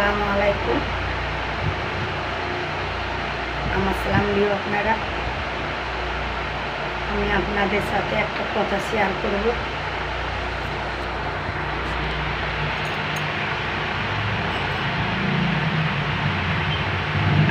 আসসালামু আলাইকুম। আমার সালাম দিও আপনারা। আমি আপনাদের সাথে একটা কথা শেয়ার করব।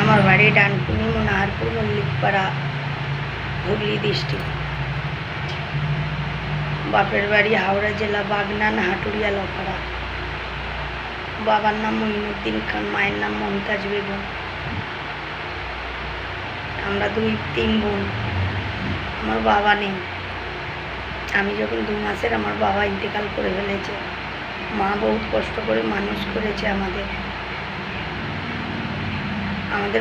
আমার বাড়ি ডানকুনি মনোহরপুর মল্লিকপাড়া, হুগলি ডিস্ট্রিক্ট। বাপের বাড়ি হাওড়া জেলা বাগনান হাটুরিয়া লপাড়া। বাবার নাম মঈনুদ্দিন খান, মায়ের নাম মমতাজ বেগম। আমরা তিন বোন। আমার বাবা নেই। আমি যখন 2 মাসের আমার বাবা ইন্তেকাল করে ফেলেছে। মা বহুত কষ্ট করে মানুষ করেছে আমাদের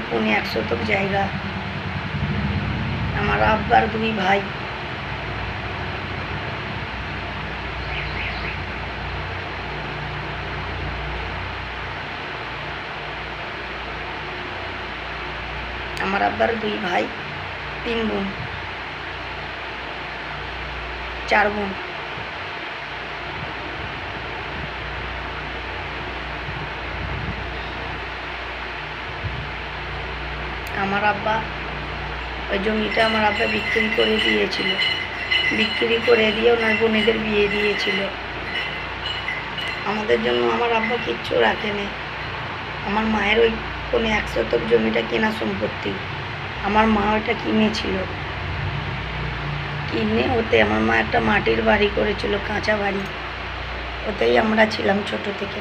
পৌনে 1 শতক জায়গা। আমার আব্বার 2 ভাই। আমার আব্বার 2 ভাই, 3 বোন, 4 বোন। আমার আব্বা ওই জমিটা আমার আব্বা বিক্রি করে দিয়েছিল। বিক্রি করে দিয়ে ওনার বোনেদের বিয়ে দিয়েছিল। আমাদের জন্য আমার আব্বা কিচ্ছু রাখেনি। আমার মায়ের ওই পৌনে 1 শতক জমিটা কেনা সম্পত্তি। আমার মা ওইটা কিনেছিল। কিনে ওতে আমার মা একটা মাটির বাড়ি করেছিল, কাঁচা বাড়ি। ওতেই আমরা ছিলাম ছোট থেকে।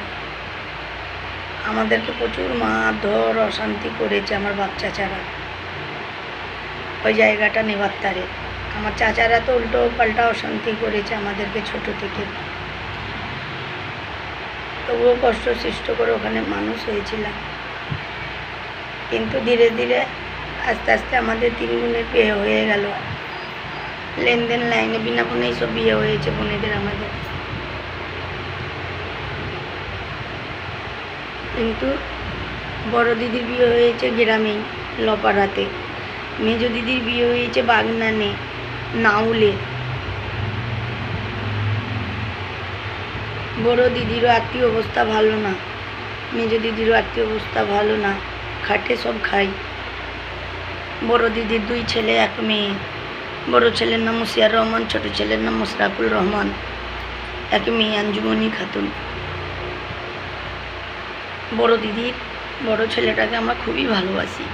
আমাদেরকে প্রচুর মারধর অশান্তি করেছে আমার বাপ চাচারা ওই জায়গাটা নেবার তারে। আমার চাচারা তো উল্টো পাল্টা অশান্তি করেছে আমাদেরকে ছোট থেকে। তবুও কষ্ট সৃষ্ট করে ওখানে মানুষ হয়েছিলাম। কিন্তু ধীরে ধীরে আস্তে আস্তে আমাদের 3 বোনের বিয়ে হয়ে গেল। লেনদেন লাইনে বিনা ফোনেই সব বিয়ে হয়েছে বোনেদের আমাদের। কিন্তু বড় দিদির বিয়ে হয়েছে গ্রামেই লপাড়াতে। মেজো দিদির বিয়ে হয়েছে বাগনানে নাউলে। বড় দিদিরও আর্থিক অবস্থা ভালো না, মেজো দিদিরও আর্থিক অবস্থা ভালো না। খাটে সব খাই। বড় দিদির 2 ছেলে 1 মেয়ে। বড় ছেলের নাম মুশিয়ার রহমান, ছোট ছেলের নাম মুশরাকুল রহমান, 1 মেয়ে আঞ্জুমনি খাতুন। বড় দিদির বড় ছেলেটাকে আমরা খুবই ভালোবাসি।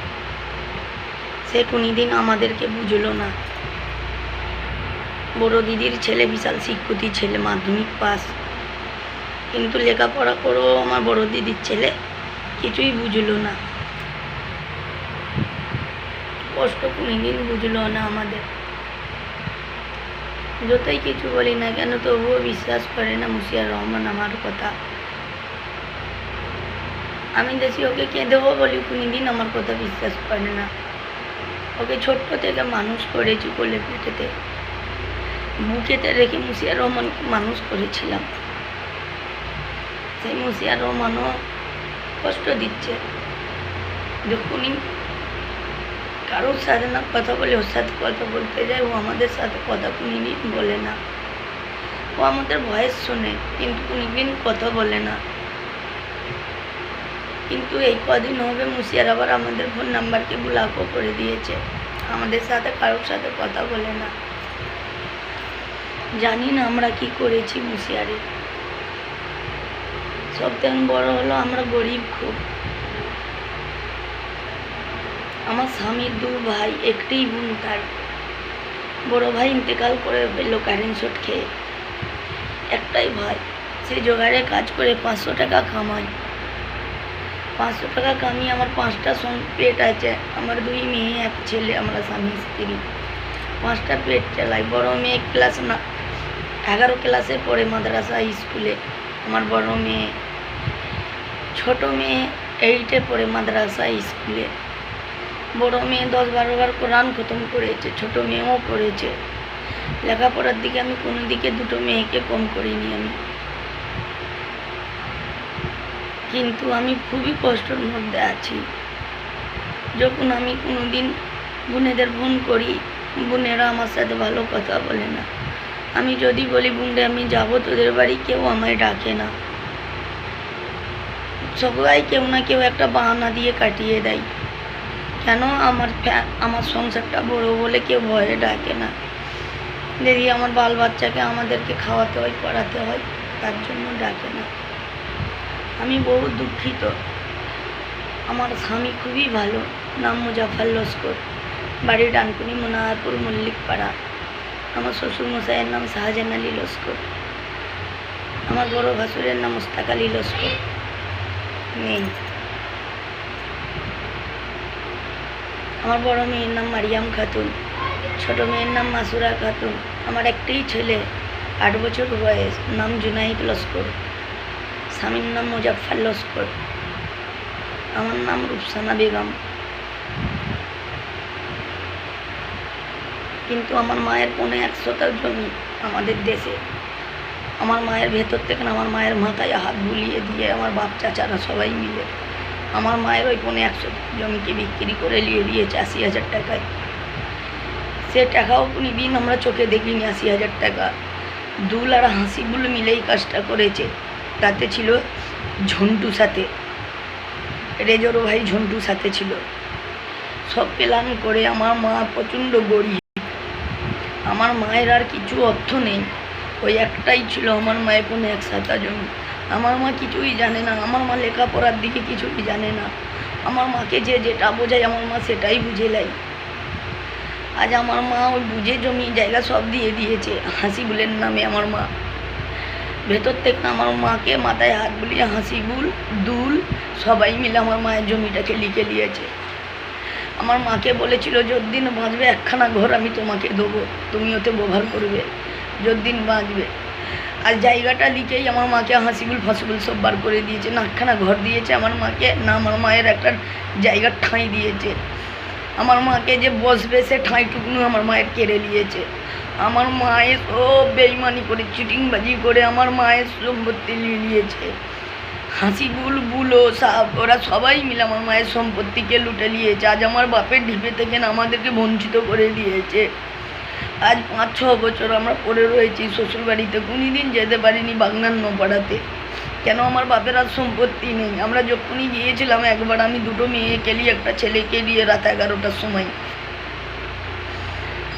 সে কোনোদিন আমাদেরকে বুঝলো না। বড় দিদির ছেলে বিশাল শিক্ষিত ছেলে, মাধ্যমিক পাস। কিন্তু লেখাপড়া করেও আমার বড় দিদির ছেলে কিছুই বুঝলো না। কষ্ট কোনোদিন বুঝলো না আমাদের। যতই কিছু বলি না কেন তবুও বিশ্বাস করে না মুশিয়ার রহমান আমার কথা। আমি দেখি ওকে কেঁদেও বলি, কোনোদিন আমার কথা বিশ্বাস করে না। ওকে ছোট্ট থেকে মানুষ করেছি কোলে পেটেতে, বুকেতে রেখে মুশিয়ার রহমানকে মানুষ করেছিলাম। সেই মুশিয়ার রহমানও কষ্ট দিচ্ছে। যখনই কারোর সাথে না কথা বলে ওর সাথে কথা বলতে যায়, ও আমাদের সাথে কথা কোনোদিন বলে না। ও আমাদের ভয়েস শোনে কিন্তু কোনোদিন কথা বলে না। কিন্তু এই কদিন হবে মুশিয়ার আবার আমাদের ফোন নাম্বারকে ব্লকও করে দিয়েছে। আমাদের সাথে কারোর সাথে কথা বলে না। জানি না আমরা কি করেছি মুশিয়ারে। সবথেকে বড় হলো আমরা গরিব খুব। আমার স্বামীর 2 ভাই, 1টিই বোন। তার বড় ভাই ইন্তেকাল করে ফেললো কারেন্ট শট খেয়ে। একটাই ভাই, সে জোগাড়ে কাজ করে 500 টাকা কামায়। 500 টাকা কামিয়ে আমার 5টা পেট আছে। আমার 2 মেয়ে 1 ছেলে, আমরা স্বামী স্ত্রী 5টা পেট চালাই। বড় মেয়ে ক্লাস 11 ক্লাসে পড়ে মাদ্রাসা স্কুলে আমার বড় মেয়ে। ছোট মেয়ে 8-এ পড়ে মাদ্রাসা স্কুলে। বড় মেয়ে 10-12 বার কোরআন খতম করেছে। ছোট মেয়েও পড়েছে। লেখাপড়ার দিকে আমি কোনো দিকে 2টো মেয়েকে কম করিনি আমি। কিন্তু আমি খুবই কষ্টের মধ্যে আছি। যখন আমি কোনোদিন বোনেদের ফোন করি, বোনেরা আমার সাথে ভালো কথা বলে না। আমি যদি বলি বোনরে আমি যাব তোদের বাড়ি, কেউ আমায় ডাকে না। সবাই কেউ না কেউ একটা বাহানা দিয়ে কাটিয়ে দেয়। কেন আমার সংসারটা বড় বলে কেউ ভয়ে ডাকে না। দিদি আমার বাল বাচ্চাকে আমাদেরকে খাওয়াতে হয়, পড়াতে হয়, তার জন্য ডাকে না। আমি বহু দুঃখিত। আমার স্বামী খুবই ভালো, নাম মুজাফর লস্কর, বাড়ি ডানকুনি মনোহরপুর মল্লিকপাড়া। আমার শ্বশুরমশাইয়ের নাম শাহজাহান আলী লস্কর। আমার বড় ভাসুরের নাম মুস্তাক আলী লস্কর নেই। আমার বড় মেয়ের নাম মারিয়াম খাতুন, ছোট মেয়ের নাম মাসুরা খাতুন। আমার একটাই ছেলে, 8 বছর বয়স, নাম জুনাইদ লস্কর। স্বামীর নাম মুজাফর লস্কর। আমার নাম রুফসানা বেগম। কিন্তু আমার মায়ের 100টা জমি আমাদের দেশে। আমার মায়ের ভেতর থেকে আমার মায়ের মাথায় হাত বুলিয়ে দিয়ে আমার বাপ চাচারা সবাই মিলে আমার মায়ের ওই 100 জমিকে বিক্রি করে নিয়ে দিয়েছে 80,000 টাকায়। সে টাকাও কোনোদিন আমরা চোখে দেখিনি। 80,000 টাকা দুল আর হাসিবুল মিলেই কাজটা করেছে। তাতে ছিল ঝন্টু সাথে, রেজর ভাই ঝন্টু সাথে ছিল। সব প্ল্যান করে আমার মা প্রচণ্ড গরিব। আমার মায়ের আর কিছু অর্থ নেই, ওই একটাই ছিল আমার মায়ের 100 জমি। আমার মা কিছুই জানে না, আমার মা লেখাপড়ার দিকে কিছুই জানে না। আমার মাকে যেটা বোঝায় আমার মা সেটাই বুঝে নেয়। আজ আমার মা ওই বুঝে জমি জায়গা সব দিয়ে দিয়েছে হাসিবুলের নামে। আমার মা ভেতর থেকে আমার মাকে মাথায় হাত বুলিয়ে হাসিবুল দুল সবাই মিলে আমার মায়ের জমিটাকে লিখে নিয়েছে। আমার মাকে বলেছিল যতদিন বাঁচবে একখানা ঘর আমি তোমাকে দেবো, তুমি ওতে ব্যবহার করবে যতদিন বাঁচবে। আর জায়গাটা লিখেই আমার মাকে হাসিবুল ফাসিবুল সব বার করে দিয়েছে। না একখানা ঘর দিয়েছে আমার মাকে, না আমার মায়ের একটা জায়গার ঠাঁই দিয়েছে। আমার মাকে যে বসবে সে ঠাঁইটুকুনো আমার মায়ের কেড়ে নিয়েছে। আমার মায়ের সব বেইমানি করে চিটিংবাজি করে আমার মায়ের সম্পত্তি নিয়ে নিয়েছে। হাসিবুল বুলো সাপ ওরা সবাই মিলে আমার মায়ের সম্পত্তিকে লুটে নিয়েছে। আজ আমার বাপের ঢিপে থেকে আমাদেরকে বঞ্চিত করে দিয়েছে। আজ 5-6 বছর আমরা পড়ে রয়েছি শ্বশুরবাড়িতে, কোনোদিন যেতে পারিনি বাগনান নপাড়াতে। কেন আমার বাপের আর সম্পত্তি নেই। আমরা যখনই গিয়েছিলাম একবার, আমি 2টো মেয়েকে নিয়ে একটা ছেলেকে নিয়ে রাত 11টার সময়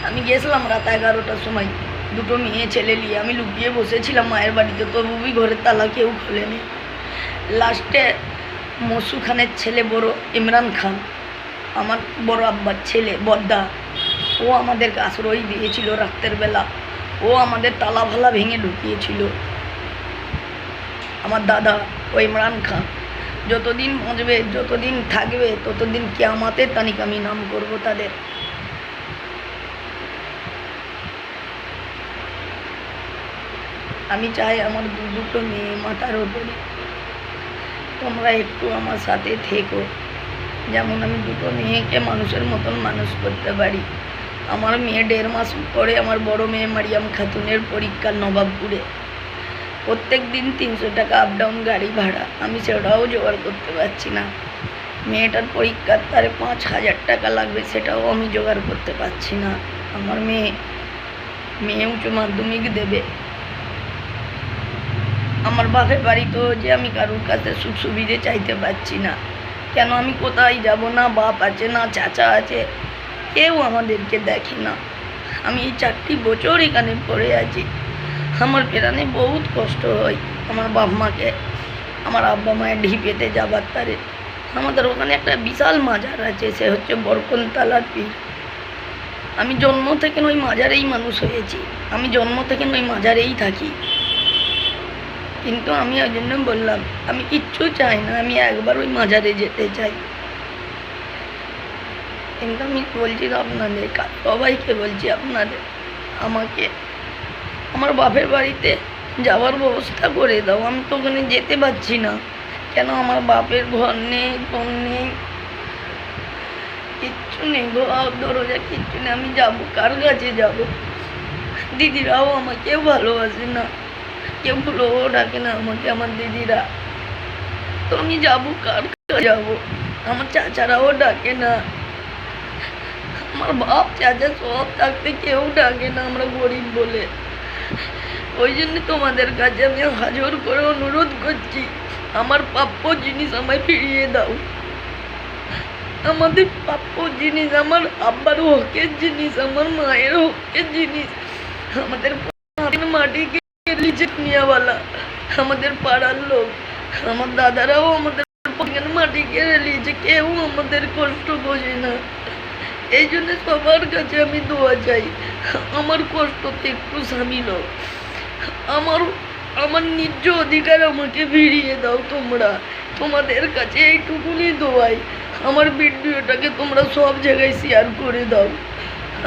আমি গিয়েছিলাম। রাত 11টার সময় 2টো মেয়ে ছেলে নিয়ে আমি লুকিয়ে বসেছিলাম মায়ের বাড়িতে, তবুই ঘরের তালা কেউ খোলেনি। লাস্টে মসু খানের ছেলে বড় ইমরান খান, আমার বড় আব্বার ছেলে বদ্দা, ও আমাদেরকে আশ্রয় দিয়েছিল রাতের বেলা। ও আমাদের তালা ভালা ভেঙে ঢুকিয়েছিল। আমার দাদা ও ইমরান খান যতদিন বাঁচবে, যতদিন থাকবে, ততদিন কিয়ামতের তানিক আমি নাম করব তাদের। আমি চাই আমার 2টো মেয়ে মাথার ওপরে তোমরা একটু আমার সাথে থেকো, যেমন আমি 2টো মেয়েকে মানুষের মতন মানুষ করতে পারি। আমার মেয়ে 1.5 মাস পরে আমার বড় মেয়ে মারিয়াম খাতুনের পরীক্ষা নবাবপুরে। প্রত্যেক দিন 300 টাকা আপ ডাউন গাড়ি ভাড়া, আমি সেটাও জোগাড় করতে পারছি না। মেয়েটার পরীক্ষার তারে 5,000 টাকা লাগবে, সেটাও আমি জোগাড় করতে পারছি না। আমার মেয়ে উচ্চ মাধ্যমিক দেবে। আমার বাপের বাড়ি তো যে আমি কারোর কাছে সুখ সুবিধে চাইতে পারছি না। কেন আমি কোথায় যাব? না বাপ আছে, না চাচা আছে, কেউ আমাদেরকে দেখে না। আমি এই 4টি বছর এখানে পড়ে আছি। আমার প্রাণে বহুত কষ্ট হয় আমার বাপ মাকে, আমার আব্বা মায়ের ঢিপেতে যাবার তারে। আমাদের ওখানে একটা বিশাল মাজার আছে, সে হচ্ছে বরকনতলার পীর। আমি জন্ম থেকে ওই মাজারেই মানুষ হয়েছি, আমি জন্ম থেকে ওই মাজারেই থাকি। কিন্তু আমি ওই জন্য বললাম আমি কিচ্ছু চাই না, আমি একবার ওই মাজারে যেতে চাই। কিন্তু আমি বলছি আপনাদের সবাইকে বলছি, আপনাদের আমাকে আমার বাপের বাড়িতে যাওয়ার ব্যবস্থা করে দাও। আমি তো ওখানে যেতে পারছি না। কেন আমার বাপের ঘর নেই, ঘর নেই, কিচ্ছু নেই, ঘর দরজা কিচ্ছু নেই। আমি যাব কার কাছে যাব? দিদিরাও আমাকেও ভালোবাসে না, কেউ ভুলেও ডাকে না আমাকে আমার দিদিরা। তো আমি যাবো কার কাছে যাব? আমার চাচারাও ডাকে না, আমার বাপ চাচা সব থাকতে কেউ ডাকে না, আমরা গরিব বলে। ওই জন্য তোমাদের কাছে আমি হাজর করে অনুরোধ করছি, আমার প্রাপ্য জিনিস আমায় ফিরিয়ে দাও। আমাদের প্রাপ্য জিনিস, আমার আব্বার হকের জিনিস, আমার মায়ের হকের জিনিস, আমাদের মাটিকে নিয়াওয়ালা, আমাদের পাড়ার লোক, আমার দাদারাও আমাদের মাটি কেড়ে নিয়েছে, কেউ আমাদের কষ্ট বোঝে না। এই জন্য সবার কাছে আমি দোয়া চাই, আমার কষ্টতে একটু সামিল হোক। আমার ন্যায্য অধিকার আমাকে ফিরিয়ে দাও তোমরা। তোমাদের কাছে এইটুকুনি দোয়াই, আমার ভিডিওটাকে তোমরা সব জায়গায় শেয়ার করে দাও।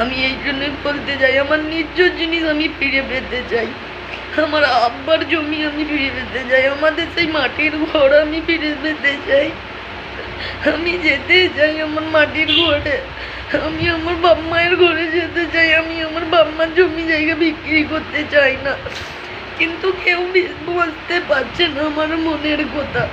আমি এই জন্যই বলতে চাই, আমার ন্যায্য জিনিস আমি ফিরে পেতে চাই। আমার আব্বার জমি আমি ফিরে পেতে চাই, আমাদের সেই মাটির ঘর আমি ফিরে পেতে চাই। আমি যেতে চাই আমার মাটির ঘরে, আমি আমার বাপ মায়ের ঘরে যেতে চাই। আমি আমার বাপ মার জমি জায়গা বিক্রি করতে চাই না, কিন্তু কেউ বুঝতে পারছে না আমার মনের কথা।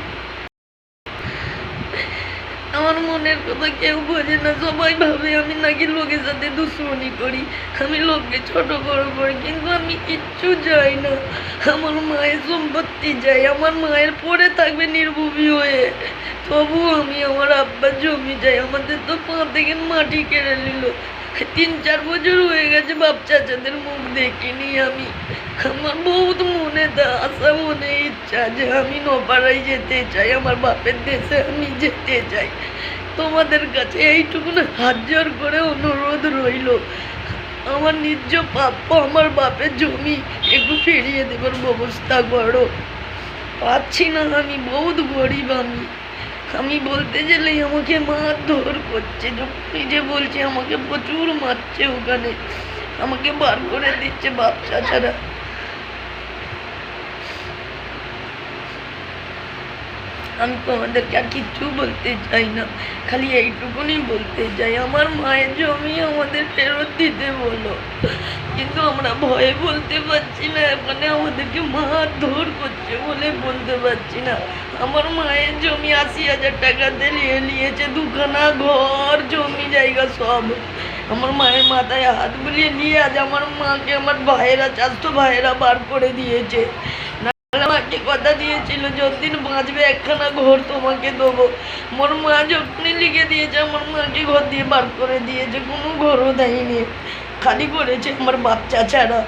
আমার মনের কথা কেউ বোঝে না। সবাই ভাবে আমি নাকি লোকের সাথে দুশ্মনী করি, আমি লোককে ছোট বড় করি, কিন্তু আমি কিচ্ছু চাই না। আমার মায়ের সম্পত্তি চাই, আমার মায়ের পরে থাকবে নির্ভূমি হয়ে, তবু আমি আমার আব্বার জমি চাই। আমাদের তো 5 থেকে মাটি কেড়ে নিল, 3-4 বছর হয়ে গেছে বাপ চাচাদের মুখ দেখিনি আমি। আমার বহুত মনে আশা, মনে ইচ্ছা যে আমি নপাড়ায় যেতে চাই, আমার বাপের দেশে আমি যেতে চাই। তোমাদের কাছে এইটুকু না হাত জোর করে অনুরোধ রইল, আমার ন্যায্য প্রাপ্য আমার বাপের জমি একটু ফিরিয়ে দেবার ব্যবস্থা করো। পাচ্ছি না, আমি বহুত গরিব। আমি বলতে গেলেই আমাকে মারধর করছে, নিজে বলছে আমাকে প্রচুর মারছে, ওখানে আমাকে বার করে দিচ্ছে বাপ চাচারা। আমি তোমাদেরকে আর কিচ্ছু বলতে চাই না, খালি এইটুকুনি বলতে চাই, আমার মায়ের জমি আমাদের ফেরত দিতে বলো। কিন্তু আমরা ভয়ে বলতে পারছি না, মানে আমাদেরকে মারধর করছে বলে বলতে পারছি না। আমার মায়ের জমি 80,000 টাকাতে নিয়েছে, 2খানা ঘর, জমি জায়গা সব। আমার মায়ের মাথায় হাত বুলিয়ে নিয়ে আজ আমার মাকে আমার ভাইয়েরা, 400 ভাইয়েরা বার করে দিয়েছে। আমাকে কথা দিয়েছিল যতদিন বাঁচবে 1খানা ঘর তোমাকে দেবো। মোর মা যখনই লিখে দিয়েছে, আমার মাকে ঘর দিয়ে বার করে দিয়েছে, কোনো ঘরও দেয়নি, খালি করেছে আমার বাপ চাচারা।